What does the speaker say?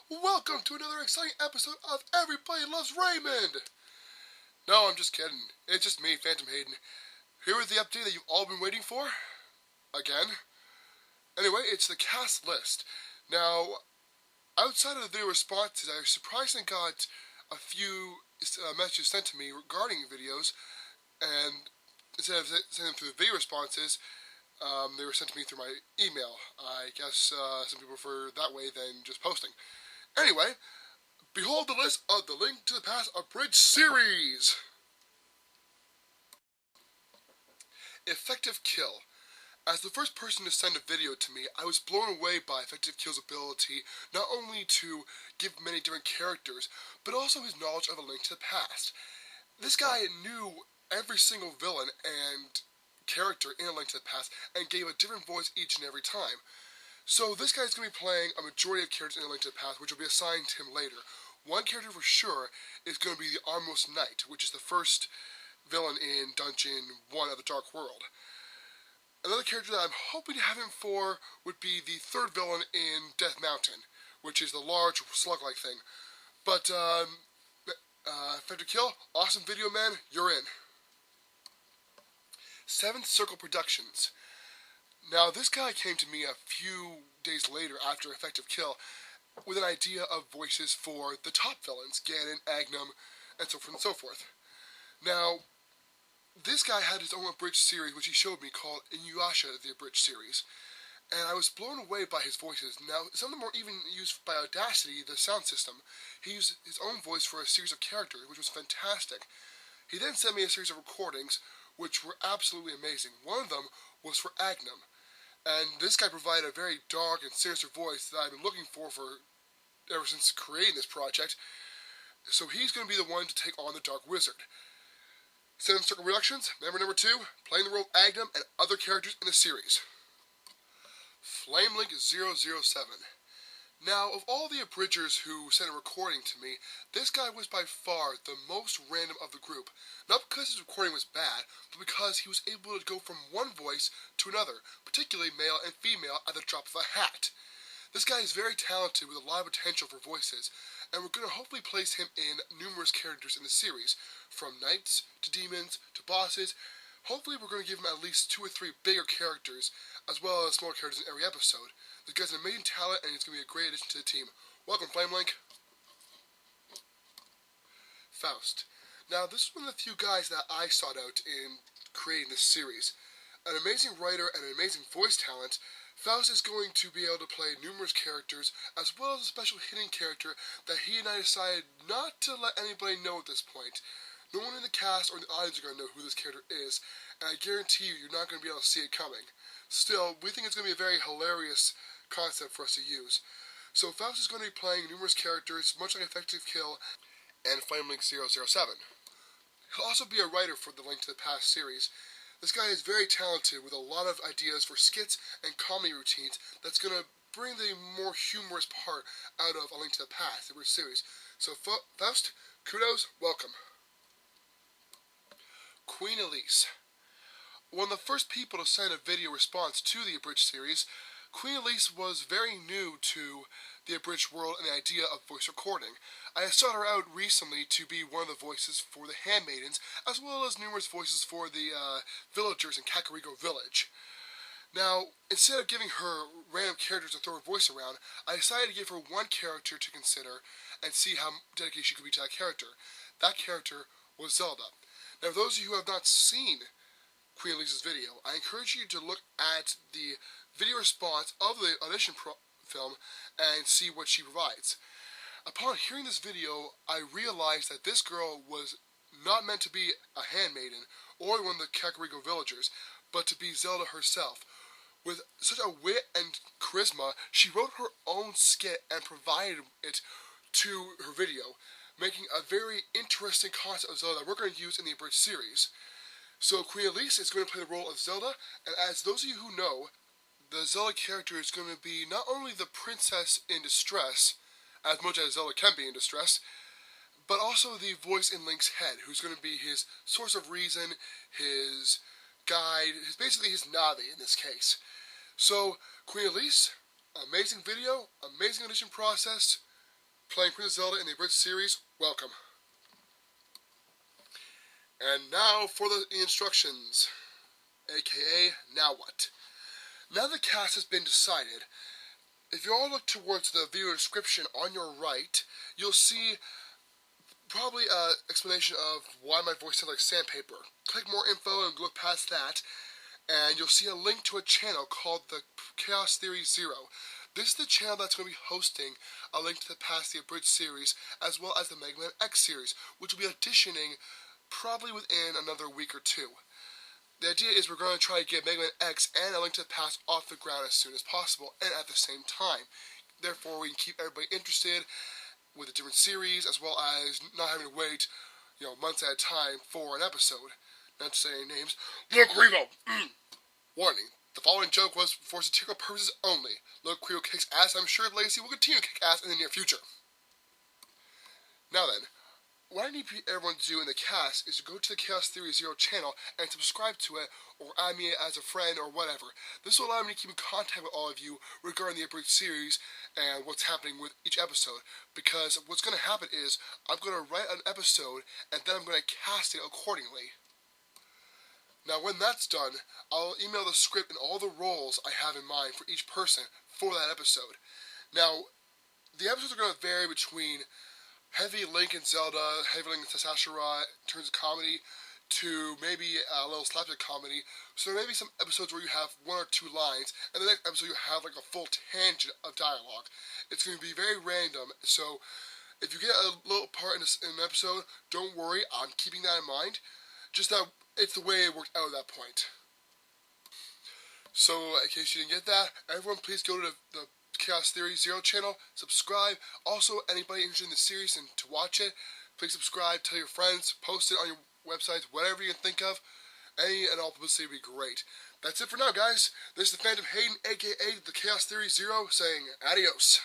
Welcome to another exciting episode of Everybody Loves Raymond! No, I'm just kidding. It's just me, Phantom Hayden. Here is the update that you've all been waiting for. Again. Anyway, it's the cast list. Now, outside of the video responses, I surprisingly got a few messages sent to me regarding videos, and instead of sending them through the video responses, they were sent to me through my email. I guess some people prefer that way than just posting. Anyway, behold the list of the Link to the Past Abridged series! Effective Kill. As the first person to send a video to me, I was blown away by Effective Kill's ability not only to give many different characters, but also his knowledge of A Link to the Past. This guy knew every single villain and character in A Link to the Past and gave a different voice each and every time. So this guy is going to be playing a majority of characters in A Link to the Past, which will be assigned to him later. One character for sure is going to be the Armless Knight, which is the first villain in Dungeon 1 of the Dark World. Another character that I'm hoping to have him for would be the third villain in Death Mountain, which is the large slug-like thing. But, Effective Kill, awesome video, man, you're in. Seventh Circle Productions. Now, this guy came to me a few days later after Effective Kill with an idea of voices for the top villains, Ganon, Agnum, and so forth and so forth. Now, this guy had his own Abridged series, which he showed me, called Inuyasha, the Abridged series. And I was blown away by his voices. Now, some of them were even used by Audacity, the sound system. He used his own voice for a series of characters, which was fantastic. He then sent me a series of recordings, which were absolutely amazing. One of them was for Agnum. And this guy provided a very dark and sinister voice that I've been looking for ever since creating this project. So he's going to be the one to take on the Dark Wizard. Seven Circle Productions, member number 2, playing the role of Agnum and other characters in the series. Flamelink 007. Now, of all the abridgers who sent a recording to me, this guy was by far the most random of the group. Not because his recording was bad, but because he was able to go from one voice to another, particularly male and female, at the drop of a hat. This guy is very talented with a lot of potential for voices, and we're going to hopefully place him in numerous characters in the series, from knights to demons to bosses. Hopefully we're going to give him at least 2 or 3 bigger characters, as well as smaller characters in every episode. This guy's an amazing talent, and he's going to be a great addition to the team. Welcome, Flamelink. Faust. Now, this is one of the few guys that I sought out in creating this series. An amazing writer and an amazing voice talent, Faust is going to be able to play numerous characters, as well as a special hidden character that he and I decided not to let anybody know at this point. No one in the cast or in the audience are going to know who this character is, and I guarantee you're not going to be able to see it coming. Still, we think it's going to be a very hilarious concept for us to use. So Faust is going to be playing numerous characters, much like Effective Kill and Flamelink 007. He'll also be a writer for the Link to the Past series. This guy is very talented with a lot of ideas for skits and comedy routines that's going to bring the more humorous part out of A Link to the Past, the series. So Faust, kudos, welcome. Queen Elise. One of the first people to send a video response to the Abridged series, Queen Elise was very new to the Abridged world and the idea of voice recording. I sought her out recently to be one of the voices for the Handmaidens, as well as numerous voices for the villagers in Kakariko Village. Now, instead of giving her random characters to throw her voice around, I decided to give her one character to consider and see how dedicated she could be to that character. That character was Zelda. Now, for those of you who have not seen Queen Elise's video, I encourage you to look at the video response of the audition film and see what she provides. Upon hearing this video, I realized that this girl was not meant to be a handmaiden or one of the Kakariko villagers, but to be Zelda herself. With such a wit and charisma, she wrote her own skit and provided it to her video, making a very interesting concept of Zelda that we're going to use in the Abridged series. So Queen Elise is going to play the role of Zelda, and as those of you who know, the Zelda character is going to be not only the princess in distress, as much as Zelda can be in distress, but also the voice in Link's head, who's going to be his source of reason, his guide, basically his Navi in this case. So, Queen Elise, amazing video, amazing audition process, playing Princess Zelda in the Abridged series, welcome. And now for the instructions, aka now what? Now the cast has been decided. If you all look towards the video description on your right, you'll see probably an explanation of why my voice sounds like sandpaper. Click more info and look past that, and you'll see a link to a channel called the Chaos Theory Zero. This is the channel that's going to be hosting a link to the past the Abridged series, as well as the Mega Man X series, which will be auditioning probably within another week or two. The idea is we're going to try to get Mega Man X and a link to the past off the ground as soon as possible, and at the same time. Therefore, we can keep everybody interested with a different series, as well as not having to wait, months at a time for an episode. Not to say any names. Look, Revo! Warning. The following joke was for satirical purposes only. Look, Creo kicks ass. I'm sure Lacey will continue to kick ass in the near future. Now then, what I need everyone to do in the cast is to go to the Chaos Theory Zero channel and subscribe to it, or add me as a friend, or whatever. This will allow me to keep in contact with all of you regarding the Abridged series and what's happening with each episode. Because what's going to happen is, I'm going to write an episode, and then I'm going to cast it accordingly. Now when that's done, I'll email the script and all the roles I have in mind for each person for that episode. Now, the episodes are going to vary between heavy Link and Zelda, heavy Link and Sasashira in terms of comedy, to maybe a little slapstick comedy. So there may be some episodes where you have one or two lines, and the next episode you have like a full tangent of dialogue. It's going to be very random, so if you get a little part in an episode, don't worry, I'm keeping that in mind. Just that it's the way it worked out at that point. So, in case you didn't get that, everyone please go to the Chaos Theory Zero channel, subscribe. Also, anybody interested in the series and to watch it, please subscribe, tell your friends, post it on your websites, whatever you can think of. Any and all publicity would be great. That's it for now, guys. This is the Phantom Hayden, aka the Chaos Theory Zero, saying adios.